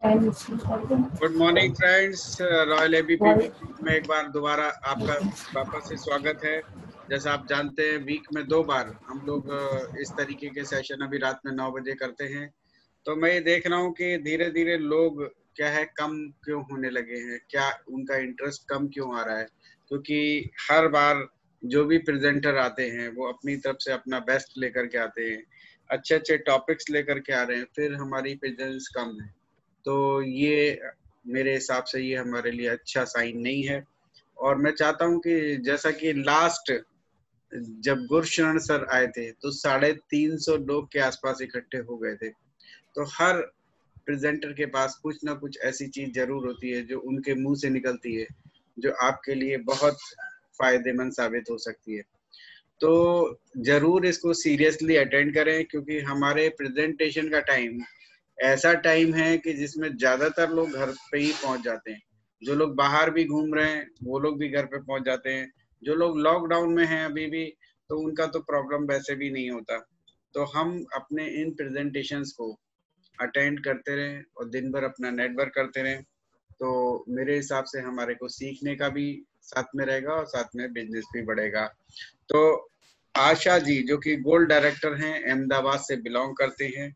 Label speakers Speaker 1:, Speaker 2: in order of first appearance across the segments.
Speaker 1: Good morning friends, royal ABP में एक बार दोबारा आपका वापस से स्वागत है। जैसा आप जानते हैं वीक में 2 बार हम लोग इस तरीके के सेशन अभी रात में 9 बजे करते हैं। तो मैं ये देख रहा हूँ कि धीरे धीरे लोग क्या है कम क्यों होने लगे हैं, क्या उनका इंटरेस्ट कम क्यों आ रहा है, क्योंकि हर बार जो भी प्रेजेंटर आते हैं वो अपनी तरफ से अपना बेस्ट लेकर के आते हैं, अच्छे अच्छे टॉपिक्स लेकर के आ रहे हैं, फिर हमारी प्रेजेंस कम है। तो ये मेरे हिसाब से ये हमारे लिए अच्छा साइन नहीं है। और मैं चाहता हूँ कि जैसा कि लास्ट जब गुरशरण सर आए थे तो 350 लोग के आसपास इकट्ठे हो गए थे। तो हर प्रेजेंटर के पास कुछ ना कुछ ऐसी चीज जरूर होती है जो उनके मुंह से निकलती है, जो आपके लिए बहुत फायदेमंद साबित हो सकती है। तो जरूर इसको सीरियसली अटेंड करें, क्योंकि हमारे प्रेजेंटेशन का टाइम ऐसा टाइम है कि जिसमें ज्यादातर लोग घर पे ही पहुंच जाते हैं। जो लोग बाहर भी घूम रहे हैं वो लोग भी घर पे पहुंच जाते हैं। जो लोग लॉकडाउन में हैं अभी भी, तो उनका तो प्रॉब्लम वैसे भी नहीं होता। तो हम अपने इन प्रेजेंटेशंस को अटेंड करते रहें और दिन भर अपना नेटवर्क करते रहें, तो मेरे हिसाब से हमारे को सीखने का भी साथ में रहेगा और साथ में बिजनेस भी बढ़ेगा। तो आशा जी जो कि गोल्ड डायरेक्टर हैं, अहमदाबाद से बिलोंग करते हैं,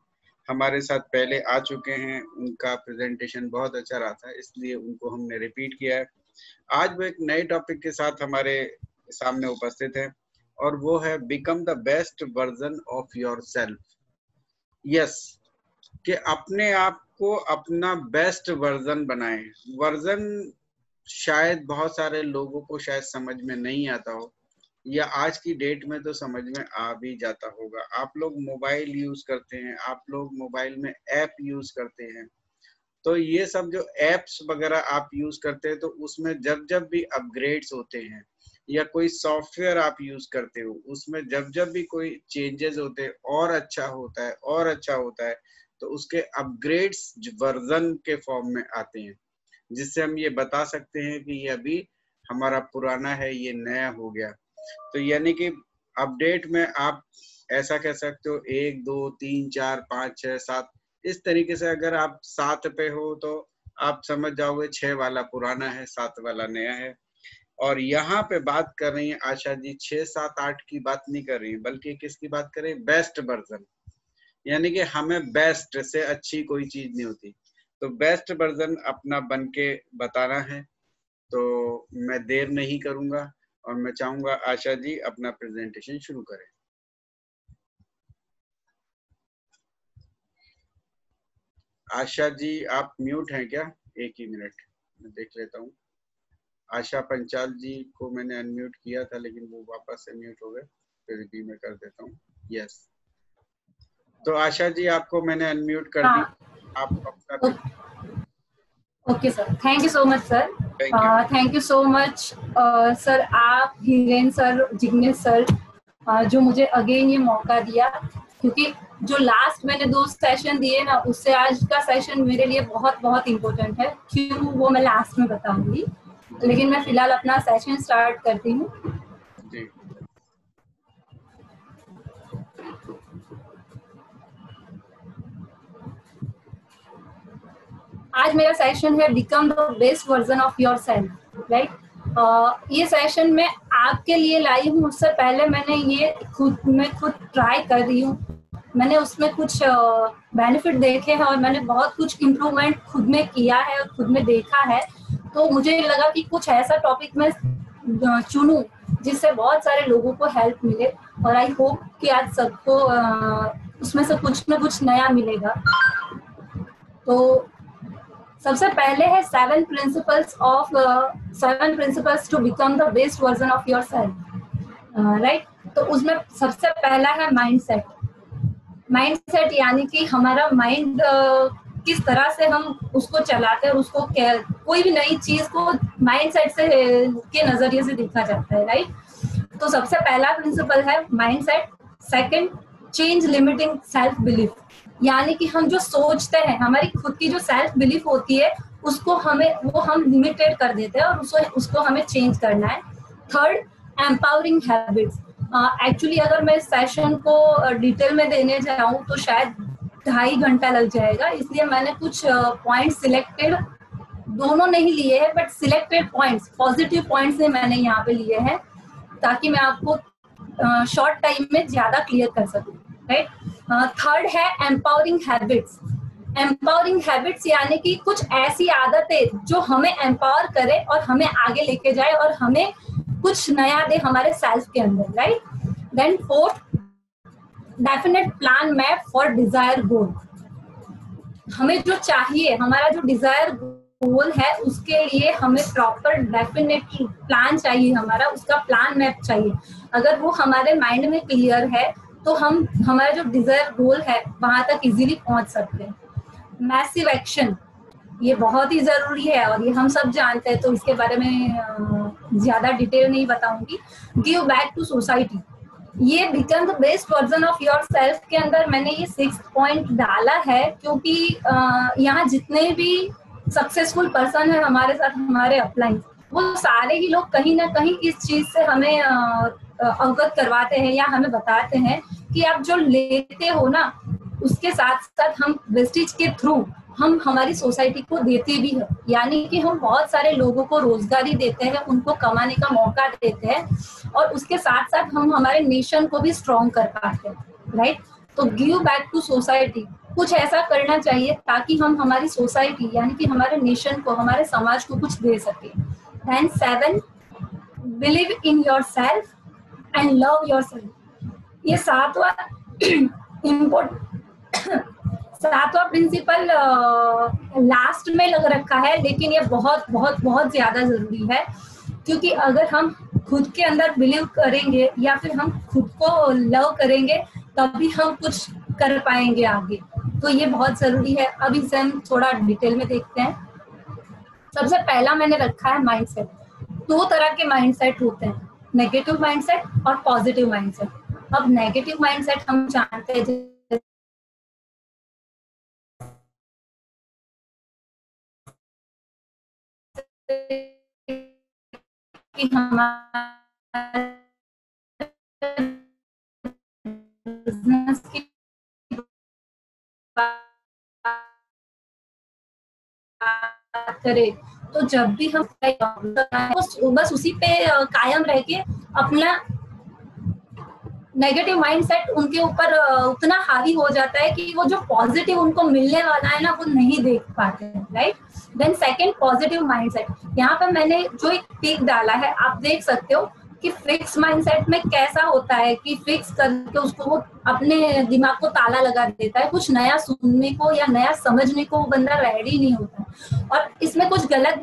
Speaker 1: हमारे साथ पहले आ चुके हैं। उनका प्रेजेंटेशन बहुत अच्छा रहा था, इसलिए उनको हमने रिपीट किया है। आज वो एक नए टॉपिक के साथ हमारे सामने उपस्थित है और वो है become the best version of your self. Yes, कि अपने आप को अपना बेस्ट वर्जन बनाएं। वर्जन शायद बहुत सारे लोगों को शायद समझ में नहीं आता हो, या आज की डेट में तो समझ में आ भी जाता होगा। आप लोग मोबाइल यूज करते हैं, आप लोग मोबाइल में ऐप यूज करते हैं, तो ये सब जो एप्स वगैरह आप यूज करते हैं तो उसमें जब जब भी अपग्रेड्स होते हैं या कोई सॉफ्टवेयर आप यूज करते हो, उसमें जब जब भी कोई चेंजेस होते हैं और अच्छा होता है और अच्छा होता है, तो उसके अपग्रेड्स वर्जन के फॉर्म में आते हैं, जिससे हम ये बता सकते हैं कि ये अभी हमारा पुराना है, ये नया हो गया। तो यानी कि अपडेट में आप ऐसा कह सकते हो 1 2 3 4 5 6 7, इस तरीके से अगर आप 7 पे हो तो आप समझ जाओगे 6 वाला पुराना है, 7 वाला नया है। और यहाँ पे बात कर रही है आशा जी 6 7 8 की बात नहीं कर रही है, बल्कि किसकी बात कर रही है? Best version. यानी कि हमें बेस्ट से अच्छी कोई चीज नहीं होती, तो बेस्ट वर्जन अपना बन के बताना है। तो मैं देर नहीं करूंगा और मैं चाहूंगा आशा जी अपना प्रेजेंटेशन शुरू करें। आशा जी आप म्यूट हैं क्या? एक ही मिनट मैं देख लेता हूँ। आशा पंचाल जी को मैंने अनम्यूट किया था लेकिन वो वापस से म्यूट हो गए, फिर भी मैं कर देता हूँ। यस, तो आशा जी आपको मैंने अनम्यूट कर दी, आप अपना।
Speaker 2: Okay sir, thank you so much sir. Thank you so much sir, आप हिरेन सर, जिग्नेश सर, जो मुझे अगेन ये मौका दिया, क्योंकि जो लास्ट मैंने 2 सेशन दिए ना, उससे आज का सेशन मेरे लिए बहुत बहुत इम्पोर्टेंट है। क्यों वो मैं लास्ट में बताऊंगी, लेकिन मैं फिलहाल अपना सेशन स्टार्ट करती हूँ। आज मेरा सेशन है become the best version of your self, right. ये सेशन मैं आपके लिए लाई हूँ। उससे पहले मैंने ये खुद ट्राई कर रही हूँ। मैंने उसमें कुछ बेनिफिट देखे हैं और मैंने बहुत कुछ इम्प्रूवमेंट खुद में किया है और खुद में देखा है। तो मुझे लगा कि कुछ ऐसा टॉपिक मैं चुनूं जिससे बहुत सारे लोगों को हेल्प मिले, और आई होप कि आज सबको उसमें से कुछ न कुछ नया मिलेगा। तो सबसे पहले है 7 principles to become the best version of your self, right. तो उसमें सबसे पहला है माइंडसेट। माइंडसेट यानी कि हमारा माइंड किस तरह से हम उसको चलाते हैं और उसको कोई भी नई चीज को माइंडसेट से के नजरिए से देखा जाता है, राइट। तो सबसे पहला प्रिंसिपल है mindset. Second, change limiting self belief, यानी कि हम जो सोचते हैं, हमारी खुद की जो सेल्फ बिलीफ होती है, उसको हम लिमिटेड कर देते हैं और उसको हमें चेंज करना है। Third, empowering habits. एक्चुअली अगर मैं सेशन को डिटेल में देने जाऊं तो शायद 2.5 घंटा लग जाएगा, इसलिए मैंने कुछ पॉइंट सिलेक्टेड, दोनों नहीं लिए हैं but selected points, positive points ही मैंने यहाँ पे लिए हैं ताकि मैं आपको शॉर्ट टाइम में ज्यादा क्लियर कर सकूं, राइट। थर्ड है एम्पावरिंग हैबिट्स। एम्पावरिंग हैबिट्स यानी कि कुछ ऐसी आदतें जो हमें एम्पावर करे और हमें आगे लेके जाए और हमें कुछ नया दे हमारे सेल्फ के अंदर, right. Then fourth, definite plan map for desire goal. हमें जो चाहिए, हमारा जो डिजायर गोल है उसके लिए हमें प्रॉपर डेफिनेट प्लान चाहिए, हमारा उसका प्लान मैप चाहिए। अगर वो हमारे माइंड में क्लियर है तो हम हमारा जो डिजायर गोल है वहां तक इजीली पहुंच सकते हैं। मैसिव एक्शन, ये बहुत ही जरूरी है और ये हम सब जानते हैं, तो इसके बारे में ज्यादा डिटेल नहीं बताऊंगी। गिव बैक टू सोसाइटी, ये become the best version of your self के अंदर मैंने ये 6 पॉइंट डाला है क्योंकि यहाँ जितने भी सक्सेसफुल पर्सन है हमारे साथ, हमारे अपलाइन, वो सारे ही लोग कहीं ना कहीं इस चीज से हमें अवगत करवाते हैं या हमें बताते हैं कि आप जो लेते हो ना उसके साथ साथ हम वेस्टेज के थ्रू हम हमारी सोसाइटी को देते भी हैं, यानी कि हम बहुत सारे लोगों को रोजगारी देते हैं, उनको कमाने का मौका देते हैं और उसके साथ साथ हम हमारे नेशन को भी स्ट्रॉन्ग कर पाते हैं, राइट। तो गिव बैक टू सोसाइटी, कुछ ऐसा करना चाहिए ताकि हम हमारी सोसाइटी यानी कि हमारे नेशन को, हमारे समाज को कुछ दे सके। Then 7, believe in your self and love your self. ये सातवां प्रिंसिपल लास्ट में लग रखा है, लेकिन ये बहुत बहुत बहुत ज्यादा जरूरी है क्योंकि अगर हम खुद के अंदर बिलीव करेंगे या फिर हम खुद को लव करेंगे तभी हम कुछ कर पाएंगे आगे, तो ये बहुत जरूरी है। अब इसे हम थोड़ा डिटेल में देखते हैं। सबसे पहला मैंने रखा है माइंडसेट। 2 तरह के माइंडसेट होते हैं, नेगेटिव माइंडसेट और पॉजिटिव माइंडसेट। अब नेगेटिव माइंडसेट हम जानते हैं कि हमारे बिजनेस की बात करें तो जब भी हम बस उसी पे कायम रह के अपना नेगेटिव माइंडसेट उनके ऊपर उतना हावी हो जाता है कि वो जो पॉजिटिव उनको मिलने वाला है ना वो नहीं देख पाते हैं, right. Then second, positive mindset. यहाँ पे मैंने जो एक टिक डाला है आप देख सकते हो कि फिक्स माइंडसेट में कैसा होता है कि फिक्स करके उसको वो अपने दिमाग को ताला लगा देता है, कुछ नया सुनने को या नया समझने को वो बंदा रेडी नहीं होता। और इसमें कुछ गलत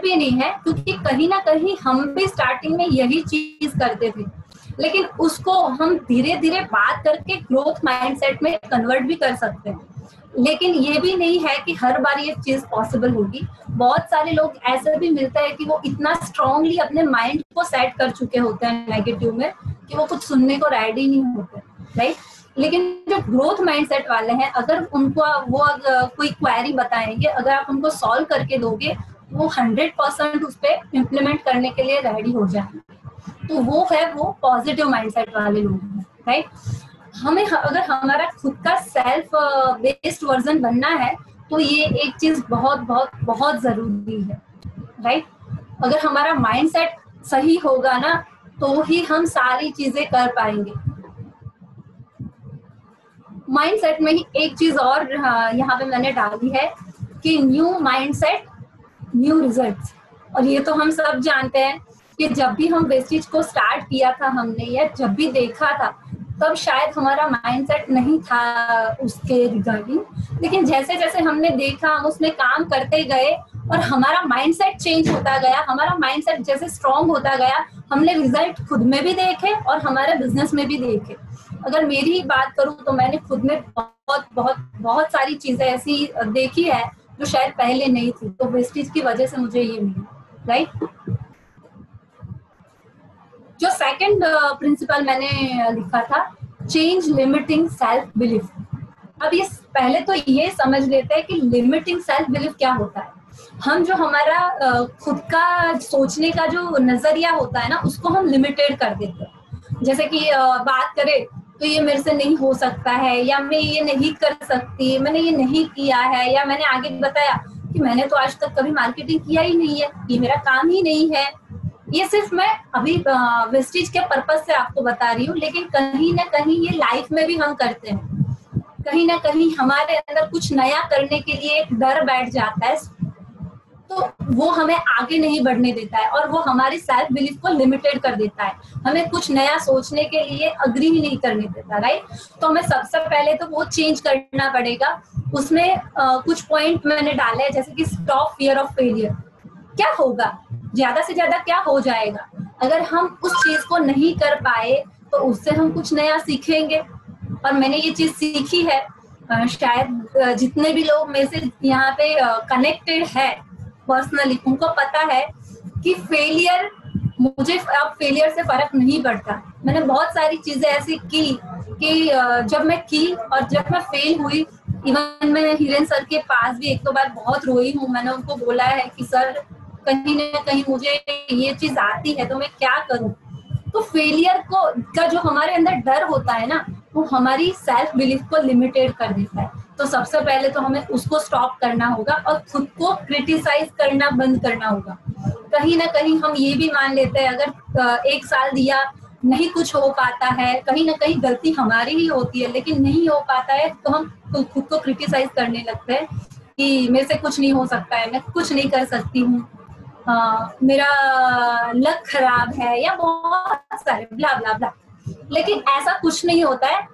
Speaker 2: भी नहीं है क्योंकि कहीं ना कहीं हम भी स्टार्टिंग में यही चीज करते थे, लेकिन उसको हम धीरे धीरे बात करके ग्रोथ माइंडसेट में कन्वर्ट भी कर सकते हैं। लेकिन ये भी नहीं है कि हर बार ये चीज पॉसिबल होगी। बहुत सारे लोग ऐसे भी मिलते हैं कि वो इतना स्ट्रांगली अपने माइंड को सेट कर चुके होते हैं नेगेटिव में कि वो कुछ सुनने को रेडी नहीं होते, राइट। लेकिन जो ग्रोथ माइंडसेट वाले हैं, अगर उनको वो कोई क्वेरी बताएंगे, अगर आप उनको सॉल्व करके दोगे, वो 100% उस पर इम्प्लीमेंट करने के लिए रेडी हो जाएंगे। तो वो पॉजिटिव माइंडसेट वाले लोग हैं, राइट। हमें अगर हमारा खुद का सेल्फ बेस्ड वर्जन बनना है तो ये एक चीज बहुत बहुत बहुत जरूरी है, राइट। अगर हमारा माइंडसेट सही होगा ना तो ही हम सारी चीजें कर पाएंगे। माइंडसेट में ही एक चीज और यहाँ पे मैंने डाली है कि न्यू माइंडसेट न्यू रिजल्ट्स। और ये तो हम सब जानते हैं कि जब भी हम वेस्टेज को स्टार्ट किया था हमने, या जब भी देखा था, तब शायद हमारा माइंडसेट नहीं था उसके रिगार्डिंग, लेकिन जैसे जैसे हमने देखा, हम उसमें काम करते गए और हमारा माइंडसेट चेंज होता गया, हमारा माइंडसेट जैसे स्ट्रांग होता गया, हमने रिजल्ट खुद में भी देखे और हमारे बिजनेस में भी देखे। अगर मेरी ही बात करूं तो मैंने खुद में बहुत बहुत बहुत सारी चीजें ऐसी देखी है जो शायद पहले नहीं थी, तो वेस्टेज की वजह से मुझे ये मिली, राइट। जो सेकंड प्रिंसिपल मैंने लिखा था, चेंज लिमिटिंग सेल्फ बिलीफ। अब ये पहले तो ये समझ लेते हैं कि लिमिटिंग सेल्फ बिलीफ क्या होता है। हम जो हमारा खुद का सोचने का जो नजरिया होता है ना, उसको हम लिमिटेड कर देते हैं। जैसे कि बात करें तो ये मेरे से नहीं हो सकता है, या मैं ये नहीं कर सकती, मैंने ये नहीं किया है, या मैंने आगे बताया कि मैंने तो आज तक कभी मार्केटिंग किया ही नहीं है, ये मेरा काम ही नहीं है। ये सिर्फ मैं अभी वेस्टेज के पर्पज से आपको बता रही हूँ, लेकिन कहीं ना कहीं ये लाइफ में भी हम करते हैं। कहीं ना कहीं हमारे अंदर कुछ नया करने के लिए एक डर बैठ जाता है, तो वो हमें आगे नहीं बढ़ने देता है और वो हमारी सेल्फ बिलीफ को लिमिटेड कर देता है, हमें कुछ नया सोचने के लिए अग्री ही नहीं करने देता, राइट। तो हमें सबसे पहले तो वो चेंज करना पड़ेगा। उसमें कुछ पॉइंट मैंने डाले हैं, जैसे कि स्टॉप फियर ऑफ फेलियर। क्या होगा, ज्यादा से ज्यादा क्या हो जाएगा, अगर हम उस चीज को नहीं कर पाए तो उससे हम कुछ नया सीखेंगे। और मैंने ये चीज सीखी है, शायद जितने भी लोग मेरे से यहाँ पे कनेक्टेड है पर्सनली, उनको पता है कि फेलियर, मुझे अब फेलियर से फर्क नहीं पड़ता। मैंने बहुत सारी चीजें ऐसी की कि जब मैं की और जब मैं फेल हुई, इवन मैं हिरेन सर के पास भी एक दो बार बहुत रोई हूँ। मैंने उनको बोला है कि सर कहीं ना कहीं मुझे ये चीज आती है तो मैं क्या करूँ। तो फेलियर का जो हमारे अंदर डर होता है ना, वो हमारी सेल्फ बिलीफ को लिमिटेड कर देता है। तो सबसे पहले तो हमें उसको स्टॉप करना होगा और खुद को क्रिटिसाइज करना बंद करना होगा। कहीं ना कहीं हम ये भी मान लेते हैं, अगर 1 साल दिया नहीं कुछ हो पाता है, कहीं ना कहीं गलती हमारी ही होती है, लेकिन नहीं हो पाता है तो हम खुद को क्रिटिसाइज करने लगते हैं कि मेरे से कुछ नहीं हो सकता है, मैं कुछ नहीं कर सकती हूँ, मेरा लक खराब है, या बहुत सारे ब्ला ब्ला ब्ला। लेकिन ऐसा कुछ नहीं होता है।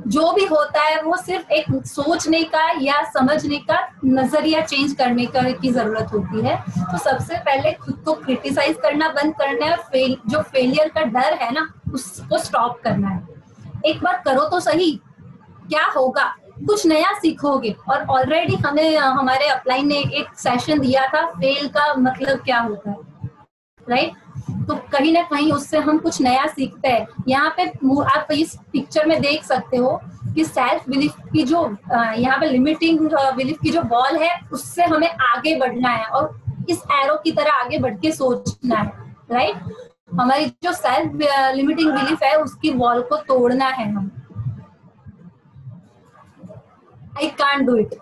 Speaker 2: जो भी होता है वो सिर्फ एक सोचने का या समझने का नजरिया चेंज करने की जरूरत होती है। तो सबसे पहले खुद को क्रिटिसाइज करना बंद करना है, जो फेलियर का डर है ना उसको स्टॉप करना है। एक बार करो तो सही, क्या होगा, कुछ नया सीखोगे। और ऑलरेडी हमें हमारे अपलाइन ने एक सेशन दिया था, फेल का मतलब क्या होता है, राइट। तो कहीं ना कहीं उससे हम कुछ नया सीखते हैं। यहाँ पे आप इस पिक्चर में देख सकते हो कि सेल्फ बिलीफ की जो यहाँ पे लिमिटिंग बिलीफ की जो वॉल है, उससे हमें आगे बढ़ना है और इस एरो की तरह आगे बढ़ के सोचना है, राइट। हमारी जो सेल्फ लिमिटिंग बिलीफ है उसकी वॉल को तोड़ना है हम। I can't do it,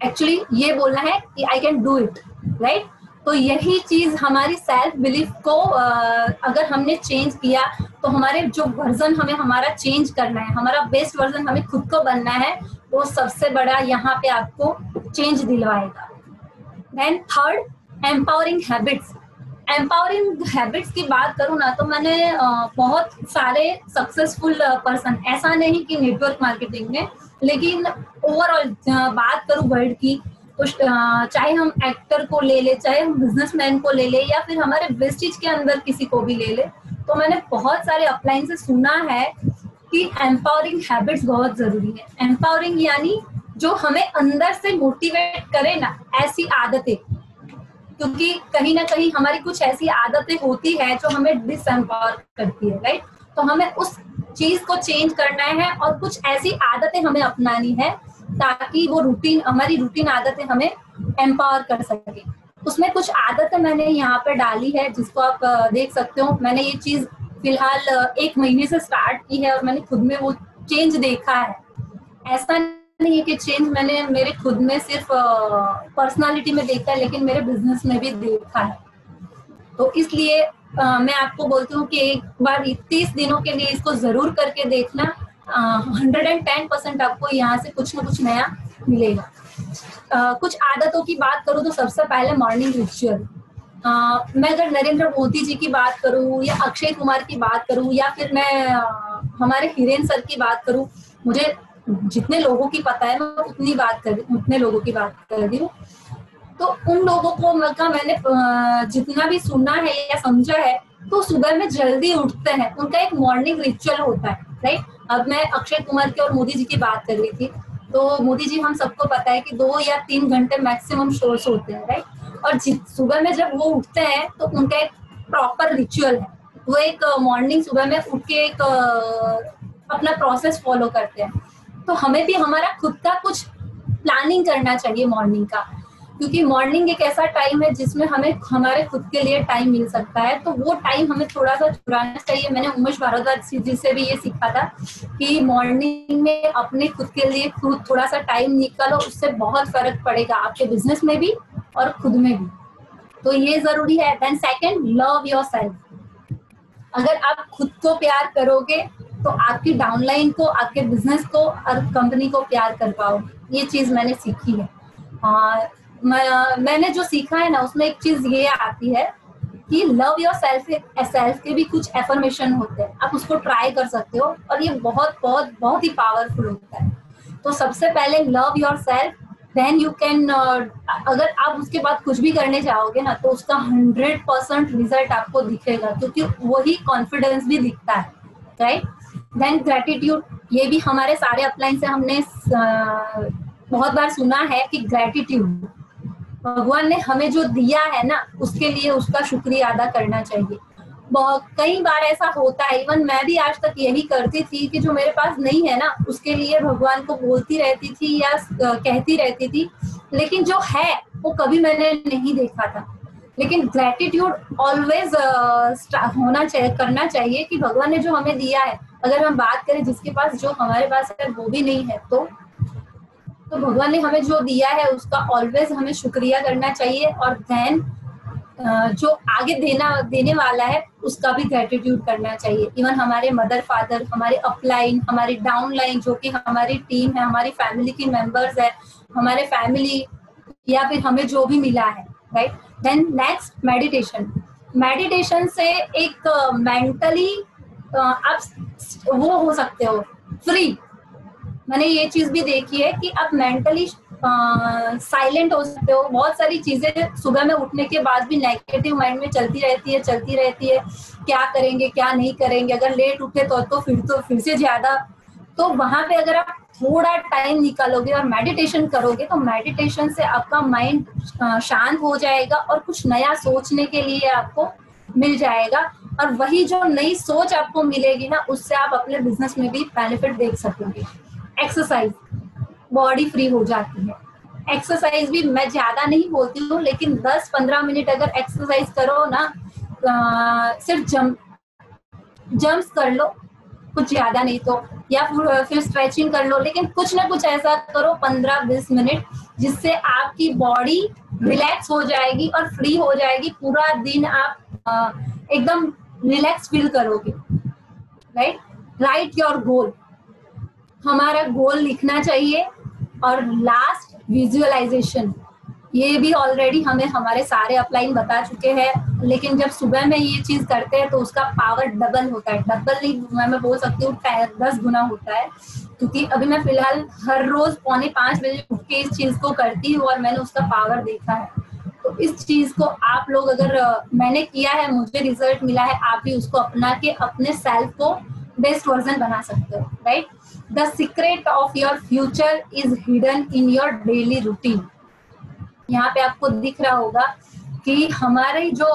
Speaker 2: actually ये बोलना है कि I can do it, right. तो यही चीज हमारी सेल्फ बिलीफ को अगर हमने चेंज किया तो हमारे जो वर्जन हमें हमारा चेंज करना है, हमारा बेस्ट वर्जन हमें खुद को बनना है, वो सबसे बड़ा यहाँ पे आपको चेंज दिलवाएगा। Then third, empowering habits. Empowering habits की बात करूँ ना तो मैंने बहुत सारे सक्सेसफुल पर्सन, ऐसा नहीं कि नेटवर्क मार्केटिंग में, लेकिन ओवरऑल बात करूँ वर्ल्ड की, तो चाहे हम एक्टर को ले ले, चाहे हम बिजनेसमैन को ले ले, या फिर हमारे वेस्टेज के अंदर किसी को भी ले ले, तो मैंने बहुत सारे अपलाइन से सुना है कि एम्पावरिंग हैबिट्स बहुत जरूरी है। एम्पावरिंग यानी जो हमें अंदर से मोटिवेट करे ना, ऐसी आदतें, क्योंकि कहीं ना कहीं हमारी कुछ ऐसी आदतें होती है जो हमें डिसएम्पावर करती है, राइट। तो हमें उस चीज को चेंज करना है और कुछ ऐसी आदतें हमें अपनानी है ताकि वो रूटीन, हमारी रूटीन आदतें हमें एम्पावर कर सके। उसमें कुछ आदतें मैंने यहाँ पे डाली है जिसको आप देख सकते हो। मैंने ये चीज फिलहाल 1 महीने से स्टार्ट की है और मैंने खुद में वो चेंज देखा है। ऐसा नहीं है कि चेंज मैंने मेरे खुद में सिर्फ पर्सनालिटी में देखा है, लेकिन मेरे बिजनेस में भी देखा है। तो इसलिए मैं आपको बोलती हूँ कि एक बार 30 दिनों के लिए इसको जरूर करके देखना। 110% आपको यहाँ से कुछ ना कुछ नया मिलेगा। कुछ आदतों की बात करूँ तो सबसे पहले मॉर्निंग रिचुअल। मैं अगर नरेंद्र मोदी जी की बात करूँ या अक्षय कुमार की बात करूँ या फिर मैं हमारे हिरेन सर की बात करूँ, मुझे जितने लोगों की पता है मैं उतने लोगों की बात कर रही हूँ। तो उन लोगों को मैंने जितना भी सुना है या समझा है, तो सुबह में जल्दी उठते हैं, उनका एक मॉर्निंग रिचुअल होता है, राइट। अब मैं अक्षय कुमार की और मोदी जी की बात कर रही थी, तो मोदी जी हम सबको पता है कि 2 या 3 घंटे मैक्सिमम सोते हैं, राइट। और सुबह में जब वो उठते हैं तो उनका एक प्रॉपर रिचुअल है, वो एक मॉर्निंग सुबह में उठ के एक अपना प्रोसेस फॉलो करते हैं। तो हमें भी हमारा खुद का कुछ प्लानिंग करना चाहिए मॉर्निंग का। क्योंकि मॉर्निंग एक ऐसा टाइम है जिसमें हमें हमारे खुद के लिए टाइम मिल सकता है, तो वो टाइम हमें थोड़ा सा चुराना चाहिए। मैंने उमेश भारद्वाज जी से भी ये सीखा था कि मॉर्निंग में अपने खुद के लिए खुद थोड़ा सा टाइम निकालो, उससे बहुत फर्क पड़ेगा आपके बिजनेस में भी और खुद में भी, तो ये जरूरी है। Then second, love yourself. अगर आप खुद को प्यार करोगे तो आपकी डाउनलाइन को, आपके बिजनेस को और कंपनी को प्यार कर पाओगे। ये चीज मैंने सीखी है। मैंने जो सीखा है ना, उसमें एक चीज ये आती है कि लव योर सेल्फ के भी कुछ एफर्मेशन होते हैं, आप उसको ट्राई कर सकते हो और ये बहुत बहुत बहुत ही पावरफुल होता है। तो सबसे पहले love your self, then you can, अगर आप उसके बाद कुछ भी करने जाओगे ना तो उसका 100% रिजल्ट आपको दिखेगा, क्योंकि वही कॉन्फिडेंस भी दिखता है, राइट। देन ग्रेटिट्यूड, ये भी हमारे सारे अपलाइन से हमने बहुत बार सुना है कि ग्रेटिट्यूड, भगवान ने हमें जो दिया है ना उसके लिए उसका शुक्रिया अदा करना चाहिए। कई बार ऐसा होता है, इवन मैं भी आज तक यही करती थी कि जो मेरे पास नहीं है ना उसके लिए भगवान को बोलती रहती थी या कहती रहती थी, लेकिन जो है वो कभी मैंने नहीं देखा था। लेकिन ग्रेटिट्यूड ऑलवेज होना चाहिए, करना चाहिए कि भगवान ने जो हमें दिया है, अगर हम बात करें जिसके पास जो हमारे पास है वो भी नहीं है, तो भगवान ने हमें जो दिया है उसका ऑलवेज हमें शुक्रिया करना चाहिए। और देन जो आगे देने वाला है उसका भी ग्रेटिट्यूड करना चाहिए। इवन हमारे मदर फादर, हमारे अपलाइन, हमारी डाउनलाइन जो कि हमारी टीम है, हमारी फैमिली की मेंबर्स है, हमारे फैमिली या फिर हमें जो भी मिला है, right. Then next, meditation. Meditation से एक मेंटली आप वो हो सकते हो फ्री। मैंने ये चीज भी देखी है कि आप मेंटली साइलेंट हो सकते हो। बहुत सारी चीजें सुबह में उठने के बाद भी नेगेटिव माइंड में चलती रहती है, क्या करेंगे क्या नहीं करेंगे, अगर लेट उठे तो फिर से ज्यादा। तो वहां पे अगर आप थोड़ा टाइम निकालोगे और मेडिटेशन करोगे तो मेडिटेशन से आपका माइंड शांत हो जाएगा और कुछ नया सोचने के लिए आपको मिल जाएगा, और वही जो नई सोच आपको मिलेगी ना उससे आप अपने बिजनेस में भी बेनिफिट देख सकोगे। एक्सरसाइज, बॉडी फ्री हो जाती है। एक्सरसाइज भी मैं ज्यादा नहीं बोलती हूँ, लेकिन 10-15 मिनट अगर एक्सरसाइज करो ना, सिर्फ जंप्स कर लो, कुछ ज्यादा नहीं तो, या फिर स्ट्रेचिंग कर लो, लेकिन कुछ ना कुछ ऐसा करो 15-20 मिनट, जिससे आपकी बॉडी रिलैक्स हो जाएगी और फ्री हो जाएगी। पूरा दिन आप एकदम रिलैक्स फील करोगे, राइट। राइट योर गोल, हमारा गोल लिखना चाहिए। और लास्ट, विजुअलाइजेशन। ये भी ऑलरेडी हमें हमारे सारे अपलाइन बता चुके हैं, लेकिन जब सुबह में ये चीज करते हैं तो उसका पावर डबल होता है। डबल नहीं, मैं बोल सकती हूँ 10 गुना होता है, क्योंकि अभी मैं फिलहाल हर रोज 4:45 बजे उठ के इस चीज को करती हूँ और मैंने उसका पावर देखा है। तो इस चीज को आप लोग, अगर मैंने किया है, मुझे रिजल्ट मिला है, आप भी उसको अपना के अपने सेल्फ को बेस्ट वर्जन बना सकते हो, right. The secret of your future is hidden in your daily routine. यहाँ पे आपको दिख रहा होगा कि हमारे जो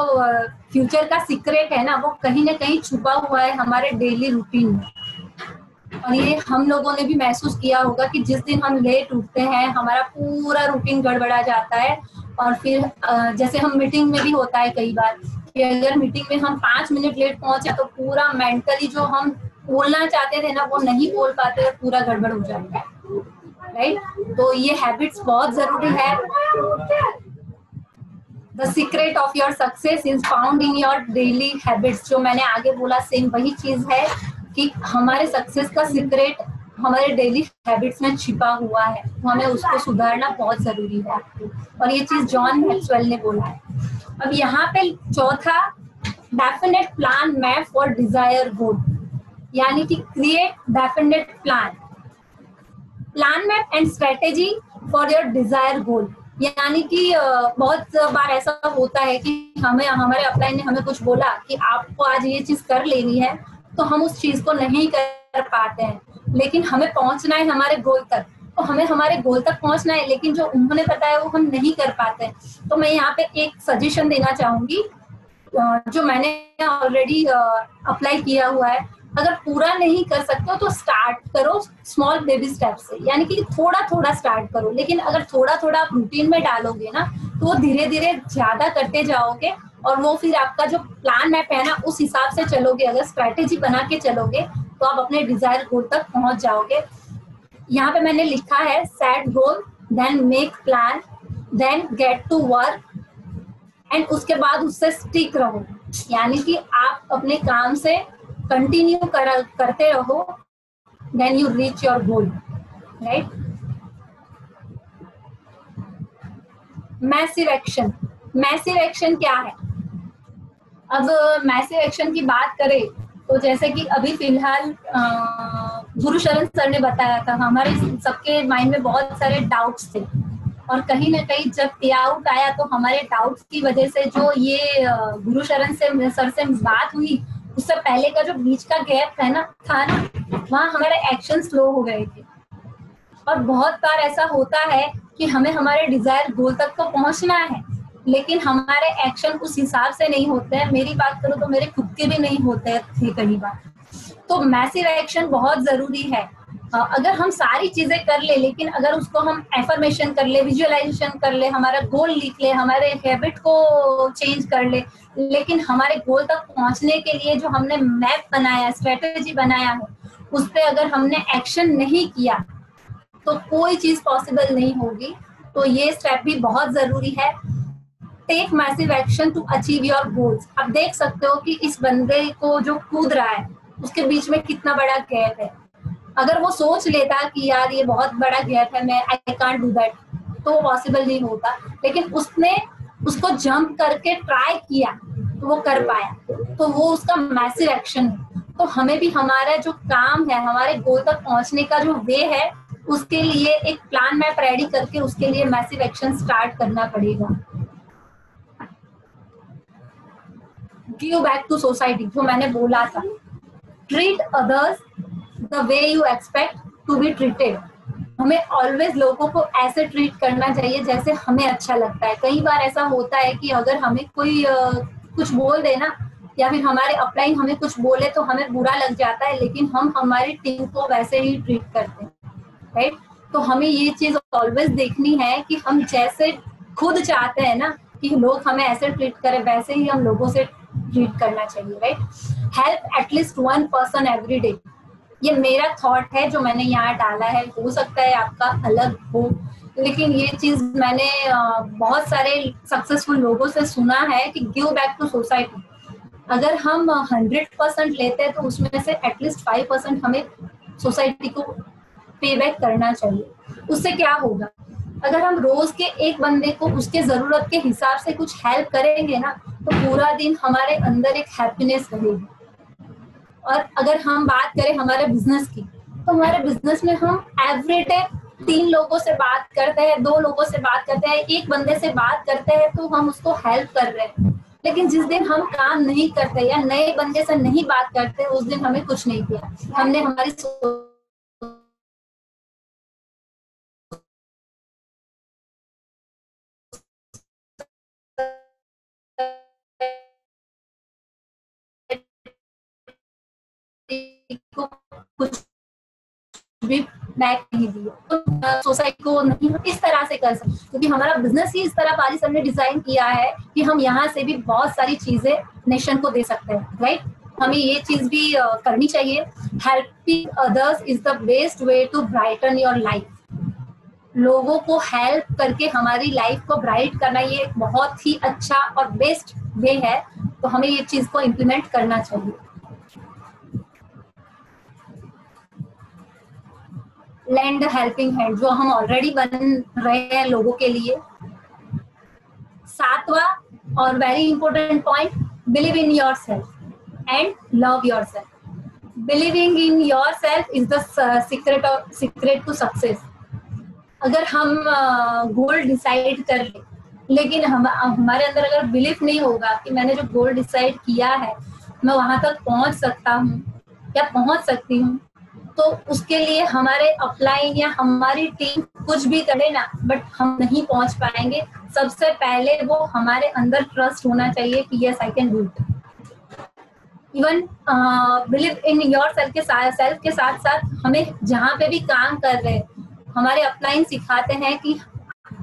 Speaker 2: फ्यूचर का सीक्रेट है ना, वो कहीं ना कहीं छुपा हुआ है हमारे डेली रूटीन में। और ये हम लोगों ने भी महसूस किया होगा कि जिस दिन हम लेट उठते हैं हमारा पूरा रूटीन गड़बड़ा जाता है। और फिर जैसे हम मीटिंग में भी होता है कई बार कि अगर मीटिंग में हम 5 मिनट लेट पहुंचे तो पूरा मेंटली जो हम बोलना चाहते थे ना वो नहीं बोल पाते और पूरा गड़बड़ हो जाता है, राइट। तो ये हैबिट्स बहुत जरूरी है। The secret of your success is found in your daily habits. जो मैंने आगे बोला सेम वही चीज है कि हमारे सक्सेस का सीक्रेट हमारे डेली हैबिट्स में छिपा हुआ है, तो हमें उसको सुधारना बहुत जरूरी है। और ये चीज जॉन मैक्सवेल ने बोला है। अब यहाँ पे चौथा, definite plan map for desire goal, यानी कि create definite plan map and strategy for your desire goal. यानी कि बहुत बार ऐसा होता है कि हमारे अपलाइन ने हमें कुछ बोला कि आपको आज ये चीज कर लेनी है, तो हम उस चीज को नहीं कर पाते हैं, लेकिन हमें पहुंचना है हमारे गोल तक, तो हमें हमारे गोल तक पहुंचना है, लेकिन जो उन्होंने बताया वो हम नहीं कर पाते। तो मैं यहाँ पे एक सजेशन देना चाहूंगी जो मैंने ऑलरेडी अप्लाई किया हुआ है। अगर पूरा नहीं कर सकते हो तो स्टार्ट करो स्मॉल बेबी स्टेप से, यानी कि थोड़ा थोड़ा स्टार्ट करो। लेकिन अगर थोड़ा थोड़ा आप रूटीन में डालोगे ना तो वो धीरे धीरे ज्यादा करते जाओगे, और वो फिर आपका जो प्लान मैप है ना उस हिसाब से चलोगे, अगर स्ट्रेटेजी बना के चलोगे तो आप अपने डिजायर गोल तक पहुंच जाओगे। यहाँ पे मैंने लिखा है set goal, then make plan, then get to work, and उसके बाद उससे स्टिक रहो, यानी कि आप अपने काम से कंटिन्यू करते रहो, then you reach your goal, right. Massive action, massive action क्या है? अब मैसिव एक्शन की बात करें तो जैसे कि अभी फिलहाल गुरुशरण सर ने बताया था, हमारे सबके माइंड में बहुत सारे डाउट्स थे, और कहीं ना कहीं जब पे आउट आया तो हमारे डाउट्स की वजह से जो ये गुरुशरण से सर से बात हुई, उससे पहले का जो बीच का गैप है ना वहाँ हमारे एक्शन स्लो हो गए थे। और बहुत बार ऐसा होता है कि हमें हमारे डिजायर गोल तक तो पहुंचना है, लेकिन हमारे एक्शन उस हिसाब से नहीं होते हैं। मेरी बात करूं तो मेरे खुद के भी नहीं होते थे कई बार। तो मैसिव एक्शन बहुत जरूरी है। अगर हम सारी चीजें कर ले, लेकिन अगर उसको हम एफर्मेशन कर ले, विजुअलाइजेशन कर ले, हमारा गोल लिख ले, हमारे हैबिट को चेंज कर ले, लेकिन हमारे गोल तक पहुंचने के लिए जो हमने मैप बनाया, स्ट्रेटेजी बनाया है, उस पर अगर हमने एक्शन नहीं किया तो कोई चीज पॉसिबल नहीं होगी। तो ये स्टेप भी बहुत जरूरी है। Take massive action to achieve your goals. आप देख सकते हो कि इस बंदे को जो कूद रहा है उसके बीच में कितना बड़ा गैप है। अगर वो सोच लेता कि यार ये बहुत बड़ा गैप है, मैं आई कांट डू दैट, तो वो पॉसिबल नहीं होता। लेकिन उसने उसको जंप करके ट्राई किया तो वो कर पाया, तो वो उसका मैसिव एक्शन है। तो हमें भी हमारा जो काम है, हमारे गोल तक पहुंचने का जो वे है, उसके लिए एक प्लान मैप रेडी करके उसके लिए मैसिव एक्शन स्टार्ट करना पड़ेगा। गिव बैक टू सोसाइटी, जो मैंने बोला था, treat others the way you expect to be treated. हमें ऑलवेज लोगों को ऐसे ट्रीट करना चाहिए जैसे हमें अच्छा लगता है। कई बार ऐसा होता है कि अगर हमें कोई कुछ बोल दे ना, या फिर हमारे अपलाइन हमें कुछ बोले तो हमें बुरा लग जाता है, लेकिन हम हमारी टीम को वैसे ही ट्रीट करते हैं, राइट। तो हमें ये चीज ऑलवेज देखनी है कि हम जैसे खुद चाहते हैं ना कि लोग हमें ऐसे ट्रीट करें, वैसे ही हम लोगों से ट्रीट करना चाहिए, right. Help at least one person every day, ये मेरा थॉट है जो मैंने यहाँ डाला है। हो सकता है आपका अलग हो, लेकिन ये चीज मैंने बहुत सारे सक्सेसफुल लोगों से सुना है कि गिव बैक टू सोसाइटी। अगर हम 100% लेते हैं तो उसमें से एटलीस्ट 5% हमें सोसाइटी को पे बैक करना चाहिए। उससे क्या होगा, अगर हम रोज के एक बंदे को उसके जरूरत के हिसाब से कुछ हेल्प करेंगे ना, तो पूरा दिन हमारे अंदर एक हैप्पीनेस रहेगी। और अगर हम बात करें हमारे बिजनेस की, तो हमारे बिजनेस में हम एवरीडे 3 लोगों से बात करते हैं, 2 लोगों से बात करते हैं, एक बंदे से बात करते हैं, तो हम उसको हेल्प कर रहे हैं। लेकिन जिस दिन हम काम नहीं करते या नए बंदे से नहीं बात करते, उस दिन हमें कुछ नहीं किया। हमने हमारी को कुछ भी बैक नहीं दिया, तो सोसाइटी को नहीं इस तरह से कर सकते, क्योंकि हमारा बिजनेस ही इस तरह पाली सर ने डिजाइन किया है कि हम यहाँ से भी बहुत सारी चीजें नेशन को दे सकते हैं, राइट। हमें ये चीज भी करनी चाहिए। Helping others is the best way to brighten your life. लोगों को हेल्प करके हमारी लाइफ को ब्राइट करना, ये एक बहुत ही अच्छा और बेस्ट वे है। तो हमें ये चीज को इम्प्लीमेंट करना चाहिए। लैंड हेल्पिंग हैंड, जो हम ऑलरेडी बन रहे हैं लोगों के लिए। 7वां और very important point, believe in your self and love your self. Believing in your self is the secret to success. अगर हम गोल डिसाइड कर ले, लेकिन हमारे अंदर अगर बिलीफ नहीं होगा कि मैंने जो गोल डिसाइड किया है मैं वहां तक पहुंच सकता हूँ या पहुंच सकती हूँ, तो उसके लिए हमारे अपलाइन या हमारी टीम कुछ भी करे ना, बट हम नहीं पहुंच पाएंगे। सबसे पहले वो हमारे अंदर ट्रस्ट होना चाहिए कि yes I can do it. Even believe in your self के साथ साथ हमें जहाँ पे भी काम कर रहे हैं, हमारे अपलाइन सिखाते हैं कि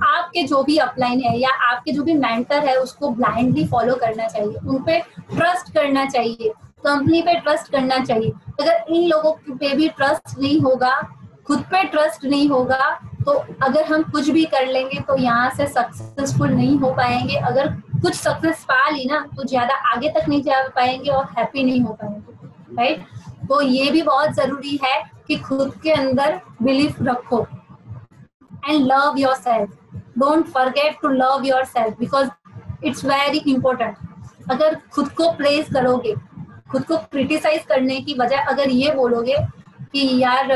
Speaker 2: आपके जो भी अपलाइन है या आपके जो भी मेंटर है उसको ब्लाइंडली फॉलो करना चाहिए, उन पे ट्रस्ट करना चाहिए, कंपनी पे ट्रस्ट करना चाहिए। अगर इन लोगों पे भी ट्रस्ट नहीं होगा, खुद पे ट्रस्ट नहीं होगा, तो अगर हम कुछ भी कर लेंगे तो यहाँ से सक्सेसफुल नहीं हो पाएंगे। अगर कुछ सक्सेस पा ली ना तो ज्यादा आगे तक नहीं जा पाएंगे और हैप्पी नहीं हो पाएंगे, राइट। तो ये भी बहुत जरूरी है कि खुद के अंदर बिलीफ रखो and love yourself. Don't forget to love yourself because it's very important. अगर खुद को प्रेज करोगे, खुद को क्रिटिसाइज करने की बजाय अगर ये बोलोगे कि यार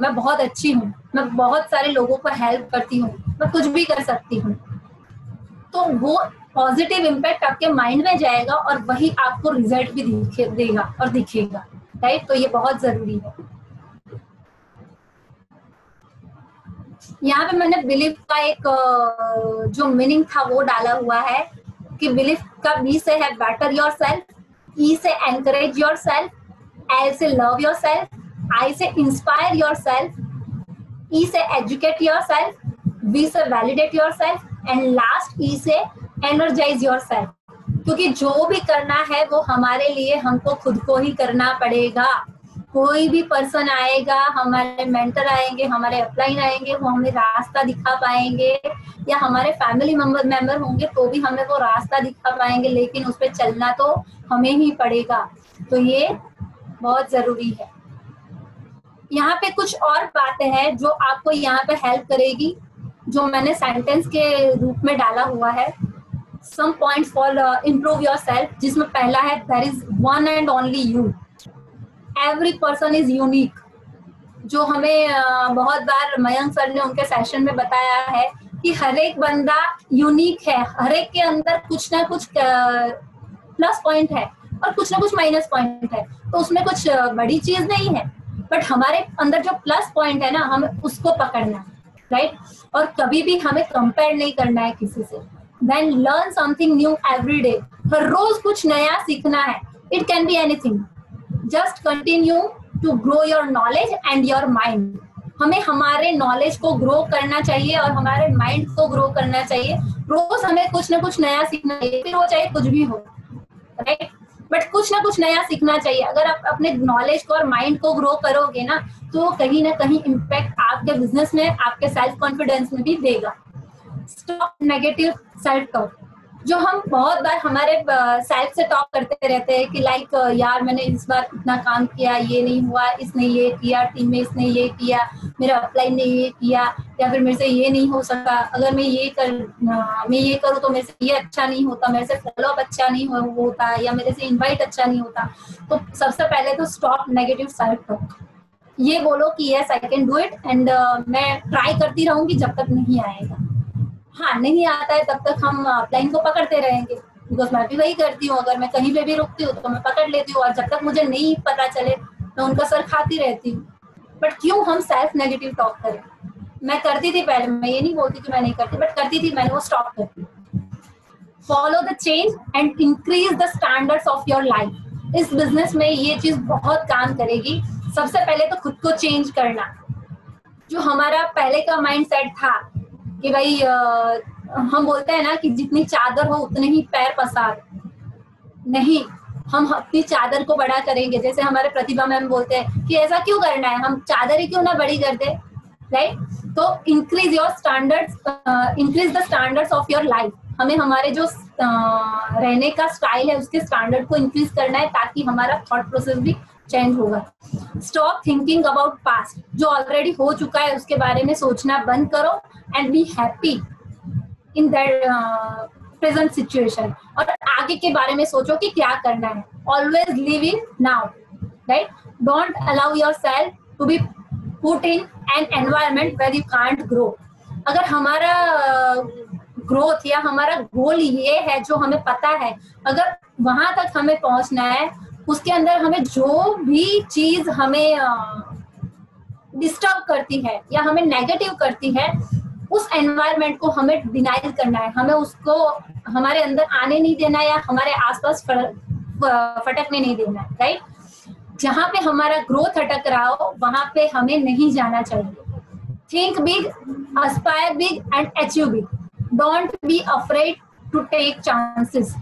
Speaker 2: मैं बहुत अच्छी हूँ, मैं बहुत सारे लोगों को हेल्प करती हूँ, मैं कुछ भी कर सकती हूँ, तो वो पॉजिटिव इम्पैक्ट आपके माइंड में जाएगा और वही आपको रिजल्ट भी देगा और दिखेगा, राइट। तो ये बहुत जरूरी है। यहाँ पे मैंने बिलीफ का एक जो मीनिंग था वो डाला हुआ है कि बिलीफ का बी से है बेटर योर सेल्फ, ई से एनकरेज योर सेल्फ, एल से लव योर सेल्फ, आई से इंस्पायर योर सेल्फ, ई से एजुकेट योर सेल्फ, वी से validate your self and last ई से एनर्जाइज योर सेल्फ। क्योंकि जो भी करना है वो हमारे लिए हमको खुद को ही करना पड़ेगा। कोई भी पर्सन आएगा, हमारे मेंटर आएंगे, हमारे अपलाइन आएंगे, वो हमें रास्ता दिखा पाएंगे, या हमारे फैमिली मेंबर होंगे तो भी हमें वो रास्ता दिखा पाएंगे, लेकिन उस पर चलना तो हमें ही पड़ेगा। तो ये बहुत जरूरी है। यहाँ पे कुछ और बातें हैं जो आपको यहाँ पे हेल्प करेगी, जो मैंने सेंटेंस के रूप में डाला हुआ है। Some points for improve yourself, जिसमें पहला है there is one and only you, every person is unique. जो हमें बहुत बार मयंक सर ने उनके सेशन में बताया है कि हर एक बंदा यूनिक है, हर एक के अंदर कुछ ना कुछ प्लस पॉइंट है और कुछ ना कुछ माइनस पॉइंट है। तो उसमें कुछ बड़ी चीज नहीं है, बट हमारे अंदर जो प्लस पॉइंट है ना, हमें उसको पकड़ना है, राइट। और कभी भी हमें कंपेयर नहीं करना है किसी से। Then learn something new every day, हर रोज कुछ नया सीखना है। It can be anything, just continue to grow your knowledge and your mind. हमें हमारे नॉलेज को ग्रो करना चाहिए और हमारे माइंड को ग्रो करना चाहिए। रोज हमें कुछ ना कुछ नया सीखना चाहिए, फिर वो चाहे कुछ भी हो, राइट। बट कुछ ना कुछ नया सीखना चाहिए। अगर आप अपने नॉलेज को और माइंड को ग्रो करोगे ना, तो कहीं ना कहीं इम्पैक्ट आपके बिजनेस में, आपके सेल्फ कॉन्फिडेंस में भी देगा। Stop negative self talk. जो हम बहुत बार हमारे सेल्फ से टॉक करते रहते हैं कि लाइक यार मैंने इस बार इतना काम किया, ये नहीं हुआ, इसने ये किया, टीम में इसने ये किया, मेरा अपलाइन ने ये किया, या फिर मेरे से ये नहीं हो सका, अगर मैं ये करूँ तो मेरे से ये अच्छा नहीं होता, मेरे से फॉलोअप अच्छा नहीं होता, या मेरे से इन्वाइट अच्छा नहीं होता। तो सबसे पहले तो स्टॉप नेगेटिव सेल्फ टॉक। ये बोलो कि yes I can do it and मैं ट्राई करती रहूंगी जब तक नहीं आएगा। हाँ, नहीं आता है तब तक हम अपलाइन को पकड़ते रहेंगे, बिकॉज मैं भी वही करती हूँ। अगर मैं कहीं पे भी रुकती हूँ तो मैं पकड़ लेती हूँ, और जब तक मुझे नहीं पता चले मैं उनका सर खाती रहती हूँ। बट क्यों हम सेल्फ नेगेटिव टॉक करें? मैं करती थी पहले, मैं ये नहीं बोलती कि मैं नहीं करती, बट करती थी, मैंने वो स्टॉप कर दी। Follow the change and increase the standards of your life. इस बिजनेस में ये चीज बहुत काम करेगी। सबसे पहले तो खुद को चेंज करना। जो हमारा पहले का माइंड सेट था कि भाई हम बोलते हैं ना कि जितनी चादर हो उतने ही पैर पसार, नहीं, हम अपनी चादर को बड़ा करेंगे। जैसे हमारे प्रतिभा मैम बोलते हैं कि ऐसा क्यों करना है, हम चादर ही क्यों ना बड़ी कर दे, राइट। तो increase your standards, increase the standards of your life. हमें हमारे जो रहने का स्टाइल है उसके स्टैंडर्ड को इंक्रीज करना है, ताकि हमारा थॉट प्रोसेस भी चेंज होगा। Stop thinking about past. जो ऑलरेडी हो चुका है उसके बारे में सोचना बंद करो and be happy in that present situation. और आगे के बारे में सोचो कि क्या करना है। Always live in now, right. Don't allow yourself to be put in an environment where you can't grow. अगर हमारा ग्रोथ या हमारा गोल ये है जो हमें पता है, अगर वहां तक हमें पहुंचना है, उसके अंदर हमें जो भी चीज हमें डिस्टर्ब करती है या हमें नेगेटिव करती है, उस एनवायरनमेंट को हमें डिनाइल करना है। हमें उसको हमारे अंदर आने नहीं देना या हमारे आसपास फटकने नहीं देना है, राइट। जहां पे हमारा ग्रोथ अटक रहा हो वहां पे हमें नहीं जाना चाहिए। Think big, aspire big and achieve big. Don't be afraid to take chances.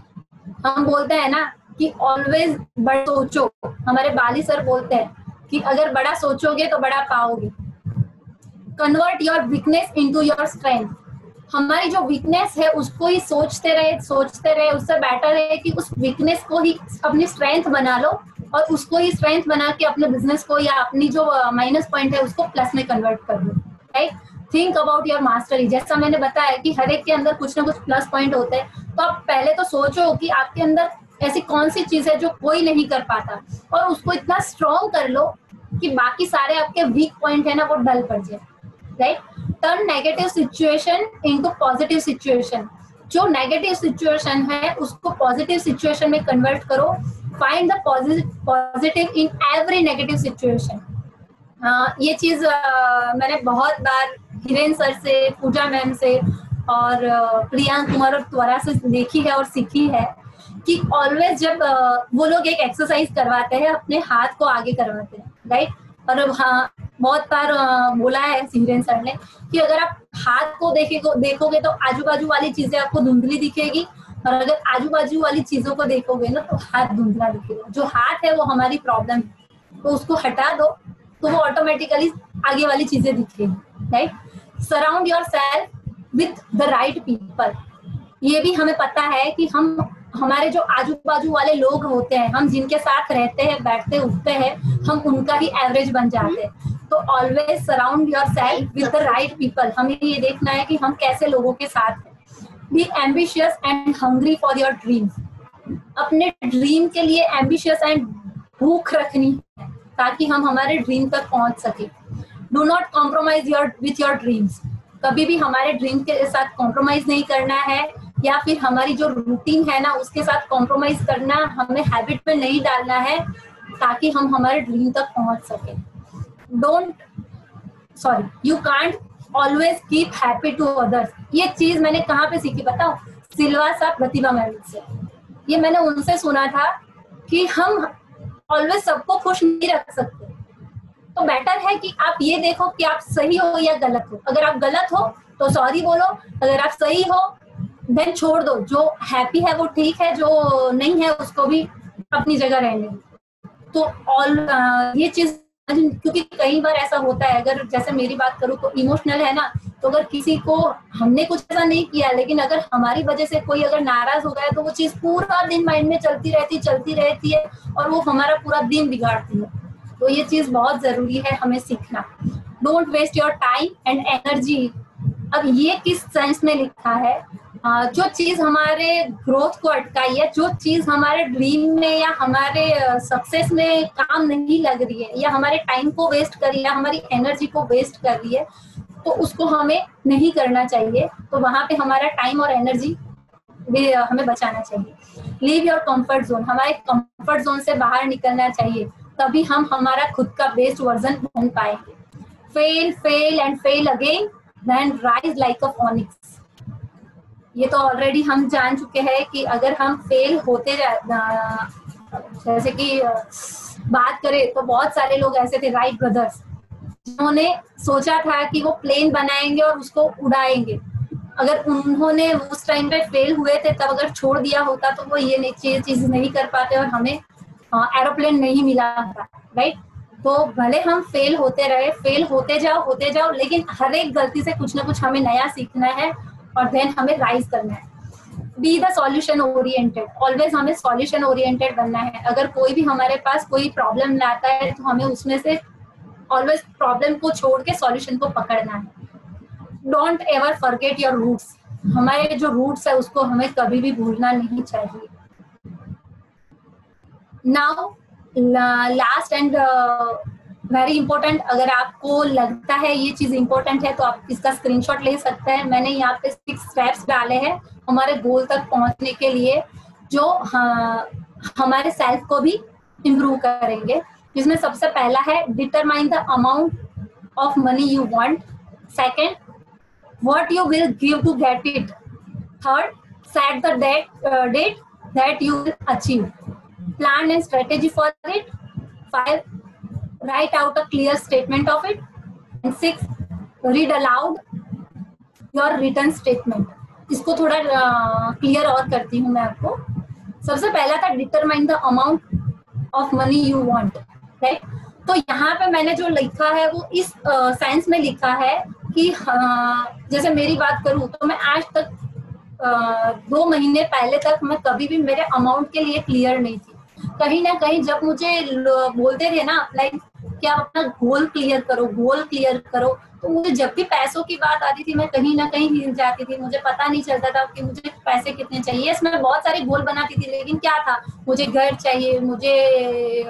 Speaker 2: हम बोलते हैं ना कि ऑलवेज बड़ा सोचो, हमारे बाली सर बोलते हैं कि अगर बड़ा सोचोगे तो बड़ा पाओगे। Convert your weakness into your strength. हमारी जो वीकनेस है उसको ही सोचते रहे, उससे बेटर है कि उस वीकनेस को ही अपनी स्ट्रेंथ बना लो और उसको ही स्ट्रेंथ बना के अपने बिजनेस को या अपनी जो माइनस पॉइंट है उसको प्लस में कन्वर्ट कर दो, right. Think about your mastery. जैसा मैंने बताया कि हर एक के अंदर कुछ ना कुछ प्लस पॉइंट होते हैं, तो आप पहले तो सोचो कि आपके अंदर ऐसी कौन सी चीज है जो कोई नहीं कर पाता, और उसको इतना स्ट्रॉन्ग कर लो कि बाकी सारे आपके वीक पॉइंट है ना वो डल पड़ जाए, right. Turn negative situation into positive situation. जो नेगेटिव सिचुएशन है उसको पॉजिटिव सिचुएशन में कन्वर्ट करो। Find the positive in every negative situation. ये चीज मैंने बहुत बार हिरेन सर से, पूजा मैम से और प्रियांक कुमार और त्वरा से देखी है और सीखी है कि ऑलवेज जब वो लोग एक एक्सरसाइज करवाते हैं, अपने हाथ को आगे करवाते हैं, राइट। और हाँ, बहुत बार बोला है हिरेन सर ने कि अगर आप हाथ को देखोगे तो आजू बाजू वाली चीजें आपको धुंधली दिखेगी, और अगर आजू बाजू वाली चीजों को देखोगे ना तो हाथ धुंधला दिखेगा। जो हाथ है वो हमारी प्रॉब्लम है, तो उसको हटा दो तो वो ऑटोमेटिकली आगे वाली चीजें दिखेगी, right. Surround your self with the right people. ये भी हमें पता है कि हमारे जो आजू बाजू वाले लोग होते हैं, हम जिनके साथ रहते हैं, बैठते उठते हैं, हम उनका ही एवरेज बन जाते हैं। तो always surround your self with the right people. हमें ये देखना है कि हम कैसे लोगों के साथ हैं। Be ambitious and hungry for your dreams. अपने ड्रीम के लिए एम्बिशियस एंड भूख रखनी है ताकि हम हमारे ड्रीम तक पहुंच सके। Do not compromise with your dreams. कभी भी हमारे ड्रीम के साथ कॉम्प्रोमाइज नहीं करना है, या फिर हमारी जो रूटीन है ना उसके साथ कॉम्प्रोमाइज करना हमें हैबिट में नहीं डालना है ताकि हम हमारे ड्रीम तक पहुंच सके। You can't always keep happy to others. ये चीज मैंने कहाँ पे सीखी बताओ? सिलवासा प्रतिभा मैम से। ये मैंने उनसे सुना था कि हम ऑलवेज सबको खुश नहीं रख सकते, तो बेटर है कि आप ये देखो कि आप सही हो या गलत हो। अगर आप गलत हो तो सॉरी बोलो, अगर आप सही हो देन छोड़ दो। जो हैप्पी है वो ठीक है, जो नहीं है उसको भी अपनी जगह रहने दो। तो ये चीज, क्योंकि कई बार ऐसा होता है, अगर जैसे मेरी बात करूँ तो इमोशनल है ना, तो अगर किसी को हमने कुछ ऐसा नहीं किया लेकिन अगर हमारी वजह से कोई अगर नाराज हो गया तो वो चीज पूरा दिन माइंड में चलती रहती है और वो हमारा पूरा दिन बिगाड़ती है। तो ये चीज बहुत जरूरी है हमें सीखना। Don't waste your time and energy. अब ये किस सेंस में लिखा है? जो चीज हमारे ग्रोथ को अटकाई है, जो चीज हमारे ड्रीम में या हमारे सक्सेस में काम नहीं लग रही है, या हमारे टाइम को वेस्ट कर रही है, हमारी एनर्जी को वेस्ट कर रही है, तो उसको हमें नहीं करना चाहिए। तो वहां पे हमारा टाइम और एनर्जी भी हमें बचाना चाहिए। Leave your comfort zone. हमारे कंफर्ट जोन से बाहर निकलना चाहिए, तभी हम हमारा खुद का बेस्ट वर्जन बन पाएंगे। Fail and fail again, then rise like a phoenix. ये तो ऑलरेडी हम जान चुके हैं कि अगर हम फेल होते जैसे कि बात करें तो बहुत सारे लोग ऐसे थे, राइट ब्रदर्स, जिन्होंने सोचा था कि वो प्लेन बनाएंगे और उसको उड़ाएंगे। अगर उन्होंने उस टाइम पे फेल हुए थे तब अगर छोड़ दिया होता तो वो ये चीज नहीं कर पाते और हमें एरोप्लेन नहीं मिला था, राइट। तो भले हम फेल होते रहे, फेल होते जाओ, लेकिन हर एक गलती से कुछ ना कुछ हमें नया सीखना है और देन हमें राइज करना है। Be the solution oriented. Always हमें सॉल्यूशन ओरिएंटेड बनना है। अगर कोई भी हमारे पास कोई प्रॉब्लम लाता है तो हमें उसमें से ऑलवेज प्रॉब्लम को छोड़ के सॉल्यूशन को पकड़ना है। Don't ever forget your roots. हमारे जो रूट्स है उसको हमें कभी भी भूलना नहीं चाहिए। Now last and very important, अगर आपको लगता है ये चीज इंपॉर्टेंट है तो आप इसका स्क्रीनशॉट ले सकते हैं। मैंने यहाँ पे 6 स्टेप्स डाले हैं हमारे गोल तक पहुंचने के लिए, जो हमारे सेल्फ को भी इम्प्रूव करेंगे। जिसमें सबसे पहला है determine the amount of money you want. Second, what you will give to get it. Third, set the date that you will achieve. plan and strategy for it. 5, write out a clear statement of it. And 6, read aloud your written statement. इसको थोड़ा clear और करती हूँ मैं आपको. सबसे पहला था determine the amount of money you want, right. तो यहाँ पे मैंने जो लिखा है वो इस साइंस में लिखा है कि जैसे मेरी बात करूँ तो मैं आज तक 2 महीने पहले तक मैं कभी भी मेरे अमाउंट के लिए क्लियर नहीं थी. कहीं ना कहीं जब मुझे बोलते थे ना लाइक कि आप अपना गोल क्लियर करो, गोल क्लियर करो, तो मुझे जब भी पैसों की बात आती थी मैं कहीं ना कहीं हिल जाती थी. मुझे पता नहीं चलता था कि मुझे पैसे कितने चाहिए. इसमें बहुत सारे गोल बनाती थी, लेकिन क्या था, मुझे घर चाहिए, मुझे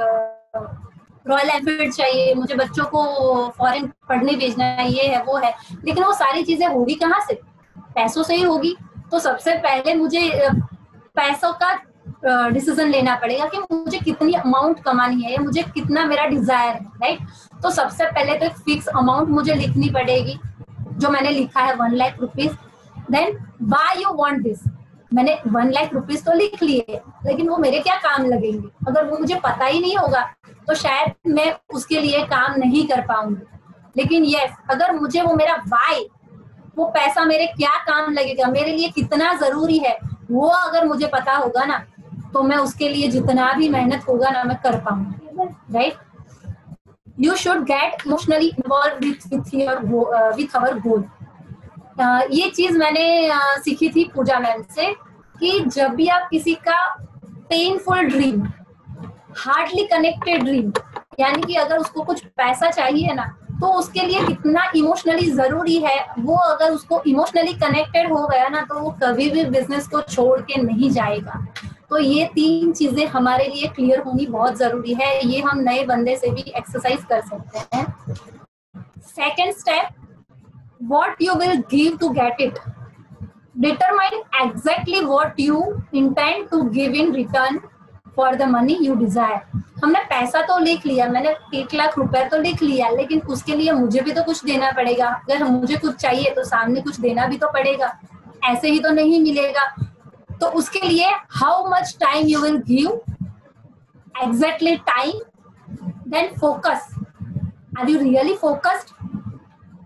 Speaker 2: रॉयल एनफील्ड चाहिए, मुझे बच्चों को फॉरेन पढ़ने भेजना है, ये है वो है. लेकिन वो सारी चीजें होगी कहाँ से? पैसों से ही होगी. तो सबसे पहले मुझे पैसों का डिसीजन लेना पड़ेगा कि मुझे कितनी अमाउंट कमानी है, मुझे कितना मेरा डिजायर है, राइट. तो सबसे पहले तो एक फिक्स अमाउंट मुझे लिखनी पड़ेगी, जो मैंने लिखा है 1 lakh rupees. Then why you want this, मैंने 1 लाख रुपीज तो लिख लिए, लेकिन वो मेरे क्या काम लगेंगे? अगर वो मुझे पता ही नहीं होगा तो शायद मैं उसके लिए काम नहीं कर पाऊंगी. लेकिन यस, अगर मुझे वो मेरा व्हाई, वो पैसा मेरे क्या काम लगेगा, मेरे लिए कितना जरूरी है, वो अगर मुझे पता होगा ना, तो मैं उसके लिए जितना भी मेहनत होगा ना मैं कर पाऊंगी, right. You should get emotionally involve with our goal. ये चीज मैंने सीखी थी पूजा मैम से कि जब भी आप किसी का painful dream, hardly connected dream, यानी कि अगर उसको कुछ पैसा चाहिए ना, तो उसके लिए कितना इमोशनली जरूरी है, वो अगर उसको इमोशनली कनेक्टेड हो गया ना, तो वो कभी भी बिजनेस को छोड़ के नहीं जाएगा. तो ये 3 चीजें हमारे लिए क्लियर होनी बहुत जरूरी है. ये हम नए बंदे से भी एक्सरसाइज कर सकते हैं. Second step, what you will give to get it. Determine exactly what you intend to give in return for the money you desire. हमने पैसा तो लिख लिया, मैंने 1 लाख रुपए तो लिख लिया, लेकिन उसके लिए मुझे भी तो कुछ देना पड़ेगा. अगर मुझे कुछ चाहिए तो सामने कुछ देना भी तो पड़ेगा, ऐसे ही तो नहीं मिलेगा. तो उसके लिए how much time you will give, exactly time. Then focus, are you really focused.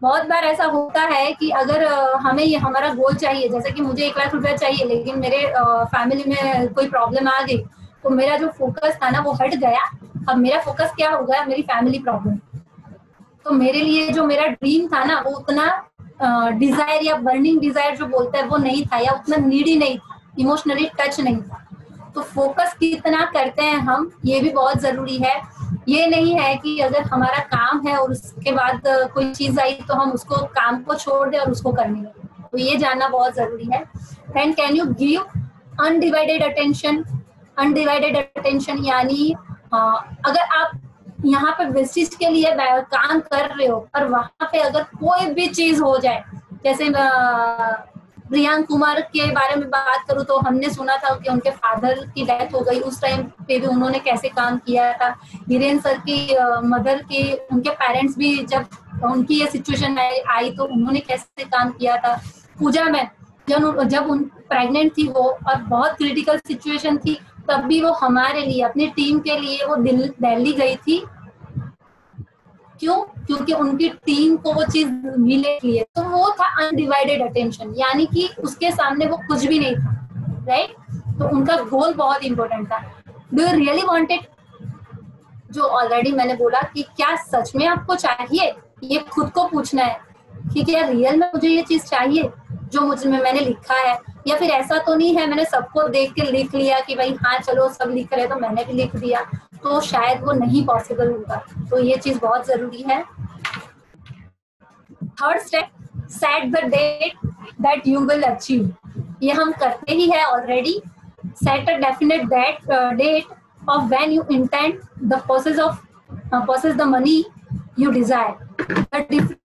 Speaker 2: बहुत बार ऐसा होता है कि अगर हमें ये हमारा गोल चाहिए, जैसे कि मुझे 1 लाख रुपया चाहिए, लेकिन मेरे फैमिली में कोई प्रॉब्लम आ गई, तो मेरा जो फोकस था ना वो हट गया. अब मेरा फोकस क्या हो गया, मेरी फैमिली प्रॉब्लम. तो मेरे लिए जो मेरा ड्रीम था ना, वो उतना डिजायर या बर्निंग डिजायर जो बोलते हैं वो नहीं था, या उतना नीडी नहीं था, इमोशनली टच नहीं था. तो फोकस कितना करते हैं हम, ये भी बहुत जरूरी है. ये नहीं है कि अगर हमारा काम है और उसके बाद कोई चीज आई तो हम उसको काम को छोड़ दें और उसको करने लगे. तो ये जानना बहुत जरूरी है. Then can you give undivided attention. Undivided attention यानी अगर आप यहाँ पे वेस्टिज के लिए काम कर रहे हो और वहां पे अगर कोई भी चीज हो जाए, जैसे प्रियांक कुमार के बारे में बात करूं तो हमने सुना था कि उनके फादर की डेथ हो गई. उस टाइम पे भी उन्होंने कैसे काम किया था. हीरेन सर की मदर के, उनके पेरेंट्स भी जब उनकी ये सिचुएशन आई तो उन्होंने कैसे काम किया था. पूजा में जब उन प्रेग्नेंट थी वो और बहुत क्रिटिकल सिचुएशन थी, तब भी वो हमारे लिए, अपनी टीम के लिए वो दिल्ली गई थी. क्यों? क्योंकि उनकी टीम को वो चीज मिले लिए. तो वो था अनडिवाइडेड अटेंशन, यानी कि उसके सामने वो कुछ भी नहीं था, राइट. तो उनका गोल बहुत इंपॉर्टेंट था. Do you really want it, जो ऑलरेडी मैंने बोला कि क्या सच में आपको चाहिए, ये खुद को पूछना है कि क्या रियल में मुझे ये चीज चाहिए जो मुझे मैंने लिखा है, या फिर ऐसा तो नहीं है मैंने सबको देख के लिख लिया कि भाई हाँ चलो सब लिख रहे तो मैंने भी लिख दिया, तो शायद वो नहीं पॉसिबल होगा. तो ये चीज बहुत जरूरी है. Third step, set the date that you will achieve. ये हम करते ही है already. Set a definite date of when you intend the possess the money you desire. The difference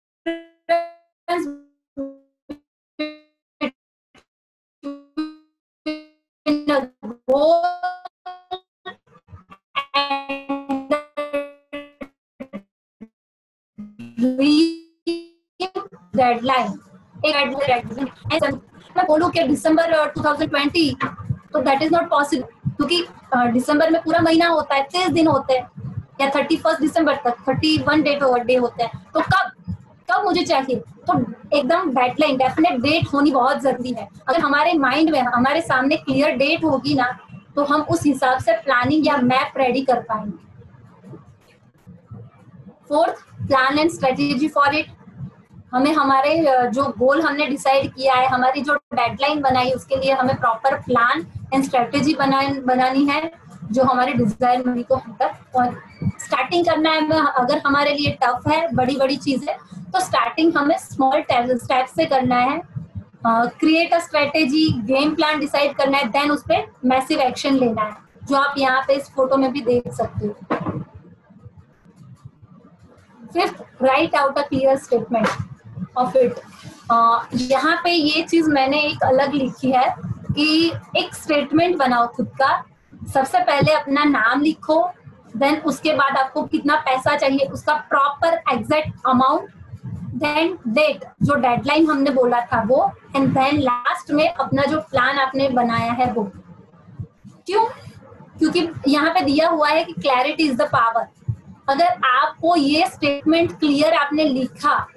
Speaker 2: between a goal and deadline. एक मैं बोलूं कि दिसंबर 2020 तो दैट इज नॉट पॉसिबल. क्योंकि दिसंबर में पूरा महीना होता है, 30 दिन होते हैं, या 31 दिसंबर तक 31 डे होते हैं। तो कब कब मुझे चाहिए, तो एकदम डेडलाइन, डेफिनेट डेट होनी बहुत जरूरी है। अगर हमारे माइंड में, हमारे सामने क्लियर डेट होगी ना, तो हम उस हिसाब से प्लानिंग या मैप रेडी कर पाएंगे। Fourth, plan and strategy for it. हमें हमारे जो गोल हमने डिसाइड किया है, हमारी जो डेडलाइन बनाई, उसके लिए हमें प्रॉपर प्लान एंड स्ट्रेटेजी बनानी है, जो हमारे डिजायर मनी को हम तक और स्टार्टिंग करना है। अगर हमारे लिए टफ है, बड़ी बड़ी चीजें, तो स्टार्टिंग हमें स्मॉल स्टेप से करना है। Create a strategy, game plan decide करना है, देन उस पर मैसिव एक्शन लेना है, जो आप यहाँ पे इस फोटो में भी देख सकते हो। Fifth, right out a clear statement of it. यहाँ पे ये चीज मैंने एक अलग लिखी है कि एक स्टेटमेंट बनाओ खुद का। सबसे पहले अपना नाम लिखो, देन उसके बाद आपको कितना पैसा चाहिए, उसका proper exact amount, then date, जो डेडलाइन हमने बोला था वो, एंड देन लास्ट में अपना जो प्लान आपने बनाया है वो। क्यों? क्योंकि यहाँ पे दिया हुआ है कि क्लैरिटी इज द पावर। अगर आपको ये स्टेटमेंट क्लियर आपने लिखा,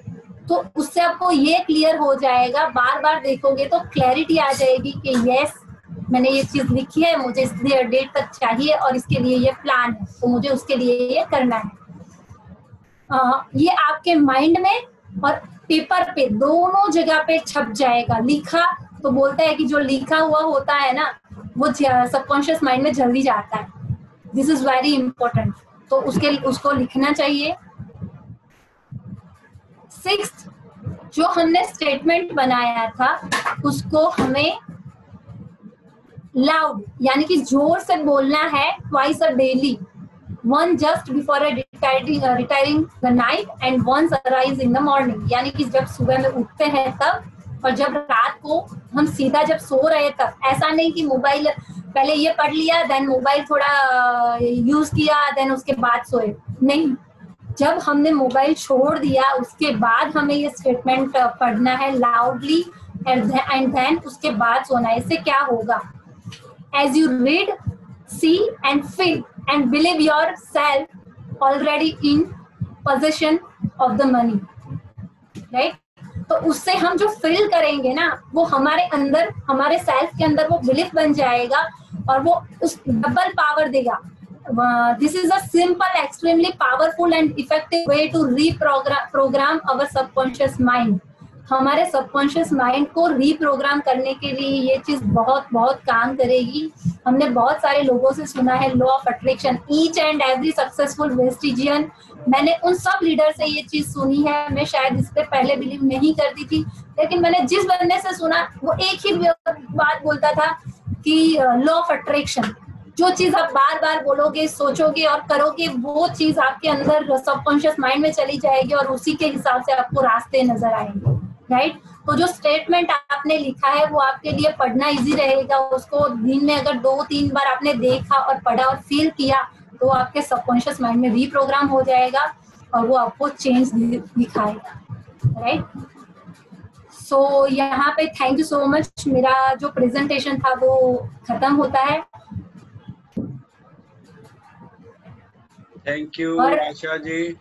Speaker 2: तो उससे आपको ये क्लियर हो जाएगा, बार बार देखोगे तो क्लैरिटी आ जाएगी कि यस, मैंने ये चीज लिखी है, मुझे इस डेट तक चाहिए और इसके लिए ये प्लान है, तो मुझे उसके लिए ये करना है। ये आपके माइंड में और पेपर पे दोनों जगह पे छप जाएगा। लिखा तो बोलता है कि जो लिखा हुआ होता है ना, वो सबकॉन्शियस माइंड में जल्दी जाता है। दिस इज वेरी इंपॉर्टेंट, तो उसको लिखना चाहिए। सिक्स्थ, जो हमने स्टेटमेंट बनाया था उसको हमें लाउड, यानी कि जोर से बोलना है, twice a daily, one just before retiring the night and once arise in the morning. यानी कि जब सुबह में उठते हैं तब, और जब रात को हम सीधा जब सो रहे तब। ऐसा नहीं कि मोबाइल पहले ये पढ़ लिया, देन मोबाइल थोड़ा यूज किया, देन उसके बाद सोए, नहीं। जब हमने मोबाइल छोड़ दिया उसके बाद हमें ये स्टेटमेंट पढ़ना है लाउडली, एंड देन उसके बाद सोना है। इससे क्या होगा? As you read, see and feel and believe yourself already in possession of the money, right? तो उससे हम जो फील करेंगे ना, वो हमारे अंदर, हमारे सेल्फ के अंदर वो बिलीफ बन जाएगा और वो उस डबल पावर देगा। This is a simple, extremely powerful and effective way to reprogram our subconscious mind. हमारे सबकॉन्शियस माइंड को रीप्रोग्राम करने के लिए ये चीज बहुत बहुत काम करेगी। हमने बहुत सारे लोगों से सुना है law of attraction, each and every successful वेस्टिजियन। मैंने उन सब लीडर से ये चीज सुनी है। मैं शायद इस पे पहले बिलीव नहीं करती थी, लेकिन मैंने जिस बंदे से सुना वो एक ही बात बोलता था कि लॉ ऑफ अट्रैक्शन, जो चीज आप बार बार बोलोगे, सोचोगे और करोगे, वो चीज आपके अंदर सबकॉन्शियस माइंड में चली जाएगी और उसी के हिसाब से आपको रास्ते नजर आएंगे, राइट? तो जो स्टेटमेंट आपने लिखा है वो आपके लिए पढ़ना इजी रहेगा। उसको दिन में अगर 2-3 बार आपने देखा और पढ़ा और फील किया, तो आपके सबकॉन्शियस माइंड में रीप्रोग्राम हो जाएगा और वो आपको चेंज दिखाएगा, राइट? सो यहाँ पे थैंक यू सो मच। मेरा जो प्रेजेंटेशन था वो खत्म होता है।
Speaker 1: Thank you Asha ji.